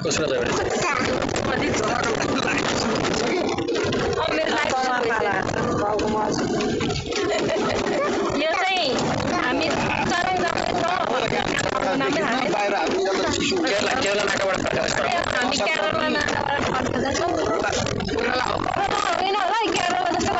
कसको छ भने यो चाहिँ हामी चरङ केरला नाकाबाट हामी केरला नाकाबाट फर्किँदैछौँ होइन होला केरला जस्तो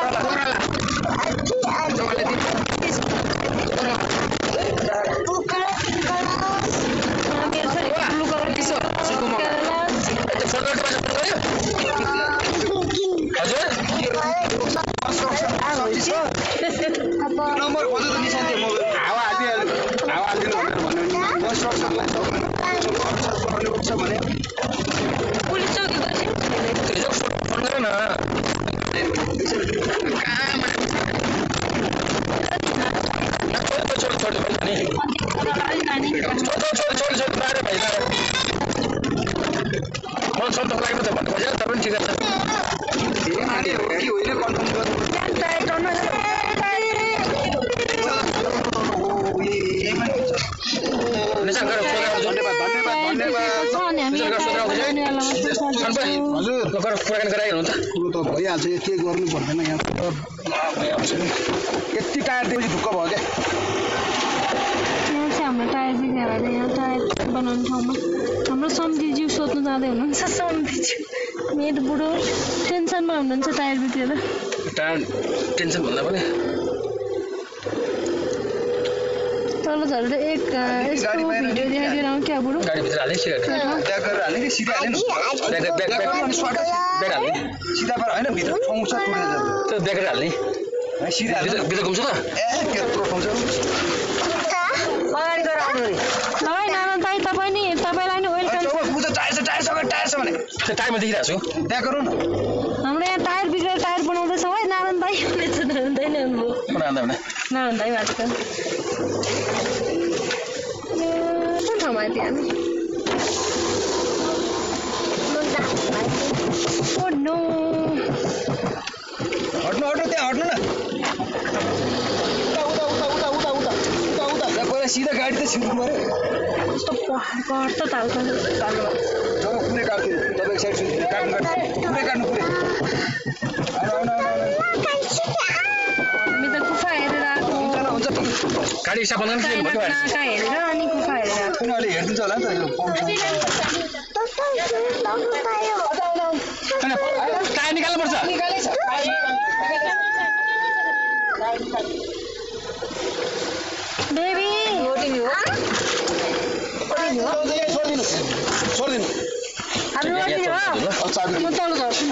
नम्बर खोज्नु त निशान्ति म हावा हालिदिनु भनेर भन्नु नि कन्स्ट्रक्सनलाई छ भने पुलिस चौकी गयो फोन गर न कुराकानी गराइरहनु त कुरो त भइहाल्छ के गर्नु पर्दैन यहाँ यति टायर दिएपछि ढुक्क भयो क्या यहाँ चाहिँ हाम्रो टायर बिग्रेर यहाँ टायर बनाउने ठाउँमा हाम्रो सम्झिज्यू सोध्नु जाँदै हुनुहुन्छ सम्झिज्यू मेरो बुढो टेन्सनमा हुनुहुन्छ टायर बिग्रेर टायर टेन्सन भन्दा पनि तल झरेर एक यस्तो भिडियो देखाइदिएर आउँ क्या बुढो गाडीभित्र हाल्ने सिधा ब्याग गरेर हाल्ने कि सिधा हाल्ने ब्याग हाल्ने सिधा पर होइन भित्र ठाउँछ टुटेर त्यो ब्याग हाल्ने सिधा हाल्ने भित्र घुम्छ त त्यत्रो ठाउँछ अगाडि गएर आउनु नि लगाइ नाना दाइ तपाईँ नि तपाईँलाई नि वेलकम टायर छ भने त्यो टाइममा देखिरहेको छु ब्याग गरौँ न हाम्रो यहाँ टायर बिग्रेर टायर बनाउँदैछौँ है नारायण दाइ हुँदैन नारायण दाइ भएको छ कुन ठाउँमा आइपुग्यो हामी ओ नो हट्नु त्यहाँ हट्नु न उता सिधा गाडी त छिर्नु पऱ्यो यस्तो पहाड त ताल्छ जब पुरै काट्छु तपाईँ साइड काट्नु पुरै काट्नु पुरै हामी त गुफा हेरेर आएको हुन्छ गाडी हिसाब बनाउनु के भन्नु नाका हेरेर अनि गुफा हेरेर आएको किन अहिले हेरिदिन्छ होला नि त यो टायर निकाल्नुपर्छ बेबी छोडिदिनु हामी रोटिङ हो म तल झर्छु